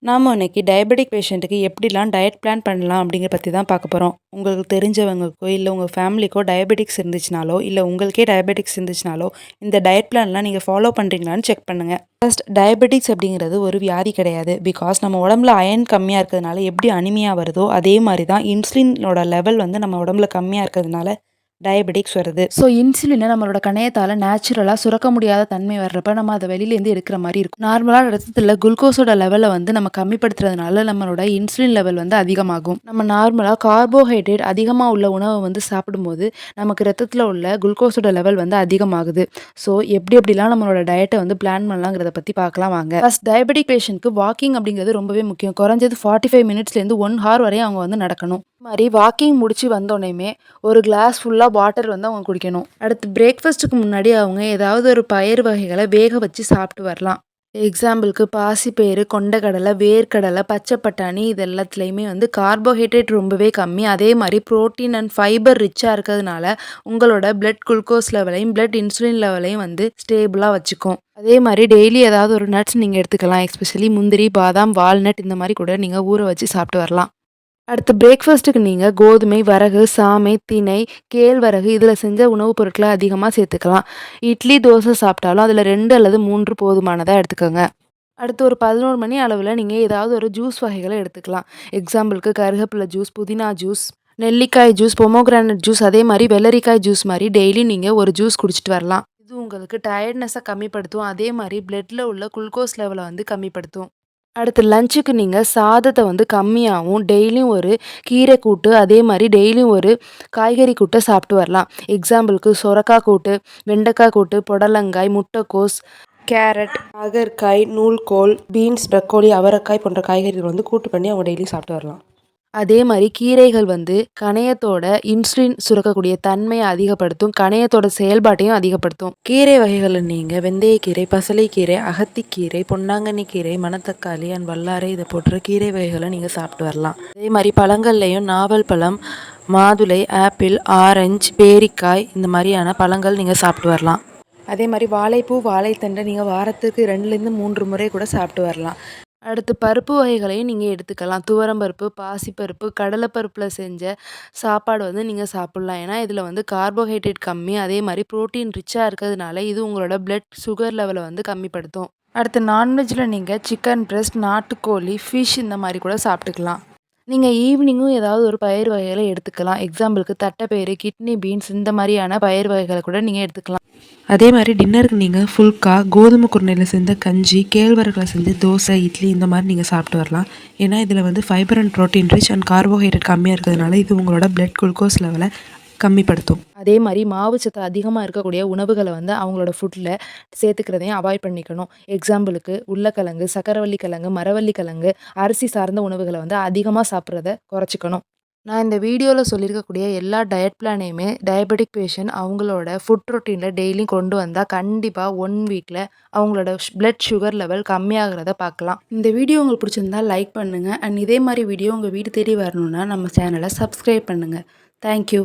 நாம இன்னைக்கு டயபெட்டிக் பேஷண்ட்டுக்கு எப்படிலாம் டயட் பிளான் பண்ணலாம் அப்படிங்கிற பற்றி தான் பார்க்க போகிறோம். உங்களுக்கு தெரிஞ்சவங்களுக்கோ இல்லை உங்கள் ஃபேமிலிக்கோ டயபெட்டிக்ஸ் இருந்துச்சுனாலோ இல்லை உங்களுக்கே டயபெட்டிக்ஸ் இருந்துச்சுனாலோ இந்த டயட் பிளான்லாம் நீங்கள் ஃபாலோ பண்ணுறீங்களான்னு செக் பண்ணுங்கள். ஃபர்ஸ்ட், டயபெட்டிக்ஸ் அப்படிங்கிறது ஒரு வியாதி கிடையாது. பிகாஸ் நம்ம உடம்புல அயன் கம்மியாக இருக்கிறதுனால எப்படி அனிமியா வருதோ அதே மாதிரி தான் இன்சுலினோட லெவல் வந்து நம்ம உடம்புல கம்மியாக இருக்கிறதுனால டயபெட்டிக்ஸ் வருது. ஸோ இன்சுலினை நம்மளோட கணையத்தால் நேச்சுரலாக சுரக்க முடியாத தன்மை வர்றப்ப நம்ம அதை வெளியிலேருந்து எடுக்கிற மாதிரி இருக்கும். நார்மலாக ரத்தத்தில் குளுக்கோஸோட லெவலை வந்து நம்ம கம்மிப்படுத்துறதுனால நம்மளோட இன்சுலின் லெவல் வந்து அதிகமாகும். நம்ம நார்மலாக கார்போஹைட்ரேட் அதிகமாக உள்ள உணவை வந்து சாப்பிடும்போது நமக்கு ரத்தத்தில் உள்ள குளுக்கோஸோட லெவல் வந்து அதிகமாகுது. ஸோ எப்படிலாம் நம்மளோட டயட்டை வந்து பிளான் பண்ணலாங்கிறத பற்றி பார்க்கலாம் வாங்க. ஃபர்ஸ்ட், டயபெட்டிக் பேஷண்ட்க்கு வாக்கிங் அப்படிங்கிறது ரொம்பவே முக்கியம். குறைஞ்சது 45 மினிட்ஸ்லேருந்து 1 ஹவர் வரையும் அவங்க வந்து நடக்கணும். மாதிரி வாக்கிங் முடிச்சு வந்தோடனேயுமே ஒரு கிளாஸ் ஃபுல்லாக வாட்டர் வந்து அவங்க குடிக்கணும். அடுத்து பிரேக்ஃபாஸ்ட்டுக்கு முன்னாடி அவங்க ஏதாவது ஒரு பயிர் வகைகளை வேக வச்சு சாப்பிட்டு வரலாம். எக்ஸாம்பிளுக்கு பாசிப்பயிறு, கொண்டைக்கடலை, வேர்க்கடலை, பச்சை பட்டாணி இது எல்லாத்துலேயுமே வந்து கார்போஹைட்ரேட் ரொம்பவே கம்மி. அதே மாதிரி புரோட்டீன் அண்ட் ஃபைபர் ரிச்சாக இருக்கிறதுனால உங்களோட பிளட் குளுக்கோஸ் லெவலையும் பிளட் இன்சுலின் லெவலையும் வந்து ஸ்டேபிளாக வச்சுக்கும். அதே மாதிரி டெய்லி ஏதாவது ஒரு நட்ஸ் நீங்கள் எடுத்துக்கலாம். எஸ்பெஷலி முந்திரி, பாதாம், வால்நட் இந்த மாதிரி கூட நீங்கள் ஊற வச்சு சாப்பிட்டு வரலாம். அடுத்து பிரேக்ஃபாஸ்ட்டுக்கு நீங்கள் கோதுமை, வரகு, சாமை, திணை, கேழ்வரகு இதில் செஞ்ச உணவுப் பொருட்களை அதிகமாக சேர்த்துக்கலாம். இட்லி, தோசை சாப்பிட்டாலும் அதில் 2 அல்லது 3 போதுமானதாக எடுத்துக்கோங்க. அடுத்து ஒரு 11 மணி அளவில் நீங்கள் ஏதாவது ஒரு ஜூஸ் வகைகளை எடுத்துக்கலாம். எக்ஸாம்பிளுக்கு கருகப்பிலை ஜூஸ், புதினா ஜூஸ், நெல்லிக்காய் ஜூஸ், பொமோகிரானட் ஜூஸ், அதே மாதிரி வெள்ளரிக்காய் ஜூஸ் மாதிரி டெய்லி நீங்கள் ஒரு ஜூஸ் குடிச்சிட்டு வரலாம். இது உங்களுக்கு டயர்ட்னஸை கம்மிப்படுத்தும். அதே மாதிரி பிளட்டில் உள்ள குளுக்கோஸ் லெவலை வந்து கம்மிப்படுத்தும். அடுத்து லஞ்சுக்கு நீங்கள் சாதத்தை வந்து கம்மியாகவும் டெய்லியும் ஒரு கீரை கூட்டு, அதே மாதிரி டெய்லியும் ஒரு காய்கறி கூட்டை சாப்பிட்டு வரலாம். எக்ஸாம்பிளுக்கு சொரக்காய் கூட்டு, வெண்டைக்காய் கூட்டு, புடலங்காய், முட்டைக்கோஸ், கேரட், அகற்காய், நூல்கோல், பீன்ஸ், ப்ரக்கோலி, அவரைக்காய் போன்ற காய்கறிகள் வந்து கூட்டு பண்ணி அவங்க டெய்லி சாப்பிட்டு வரலாம். அதே மாதிரி கீரைகள் வந்து கணையத்தோட இன்சுலின் சுரக்கக்கூடிய தன்மையை அதிகப்படுத்தும். கணையத்தோட செயல்பாட்டையும் அதிகப்படுத்தும். கீரை வகைகளில் நீங்கள் வெந்தயக்கீரை, பசலைக்கீரை, அகத்திக்கீரை, பொன்னாங்கண்ணி கீரை, மணத்தக்காளி அண்ட் வல்லாரை இதை போன்ற கீரை வகைகளை நீங்கள் சாப்பிட்டு வரலாம். அதே மாதிரி பழங்கள்லையும் நாவல் பழம், மாதுளை, ஆப்பிள், ஆரஞ்சு, பேரிக்காய் இந்த மாதிரியான பழங்கள் நீங்கள் சாப்பிட்டு வரலாம். அதே மாதிரி வாழைப்பூ, வாழைத்தண்டை நீங்கள் வாரத்துக்கு 2லேருந்து 3 முறை கூட சாப்பிட்டு வரலாம். அடுத்து பருப்பு வகைகளையும் நீங்கள் எடுத்துக்கலாம். துவரம்பருப்பு, பாசிப்பருப்பு, கடலைப்பருப்பில் செஞ்ச சாப்பாடு வந்து நீங்கள் சாப்பிட்லாம். ஏன்னா இதில் வந்து கார்போஹைட்ரேட் கம்மி. அதே மாதிரி ப்ரோட்டீன் ரிச்சாக இருக்கிறதுனால இது உங்களோட பிளட் சுகர் லெவலை வந்து கம்மிப்படுத்தும். அடுத்து நான்வெஜ்ஜில் நீங்கள் சிக்கன் பிரெஸ்ட், நாட்டுக்கோழி, ஃபிஷ் இந்த மாதிரி கூட சாப்பிட்டுக்கலாம். நீங்கள் ஈவினிங்கும் ஏதாவது ஒரு பயிர் வகைகளை எடுத்துக்கலாம். எக்ஸாம்பிளுக்கு தட்டைப்பயிறு, கிட்னி பீன்ஸ் இந்த மாதிரியான பயிர் வகைகளை கூட நீங்கள் எடுத்துக்கலாம். அதே மாதிரி டின்னருக்கு நீங்கள் ஃபுல்கா, கோதுமை குருணையில் செஞ்ச கஞ்சி, கேழ்வரகில் செஞ்ச தோசை, இட்லி இந்த மாதிரி நீங்கள் சாப்பிட்டு வரலாம். ஏன்னா இதில் வந்து fibre and protein rich and carbohydrate கம்மியாக இருக்கிறதுனால இது உங்களோட பிளட் குளுக்கோஸ் லெவலை கம்மிப்படுத்தும். அதே மாதிரி மாவுச்சத்து அதிகமாக இருக்கக்கூடிய உணவுகளை வந்து அவங்களோட ஃபுட்டில் சேர்த்துக்கிறதையும் அவாய்ட் பண்ணிக்கணும். எக்ஸாம்பிளுக்கு உருளைக்கிழங்கு, சக்கரவள்ளி கிழங்கு, மரவள்ளி கிழங்கு, அரிசி சார்ந்த உணவுகளை வந்து அதிகமாக சாப்பிட்றத குறைச்சிக்கணும். நான் இந்த வீடியோவில் சொல்லியிருக்கக்கூடிய எல்லா டயட் பிளானையுமே டயபெட்டிக் பேஷண்ட் அவங்களோட ஃபுட் ரொட்டீனில் டெய்லியும் கொண்டு வந்தால் கண்டிப்பாக 1 வீக்கில் அவங்களோட பிளட் சுகர் லெவல் கம்மியாகிறத பார்க்கலாம். இந்த வீடியோ உங்களுக்கு பிடிச்சிருந்தா லைக் பண்ணுங்கள். அண்ட் இதே மாதிரி வீடியோ உங்கள் வீடு தேடி வரணுன்னா நம்ம சேனலை சப்ஸ்கிரைப் பண்ணுங்கள். தேங்க்யூ.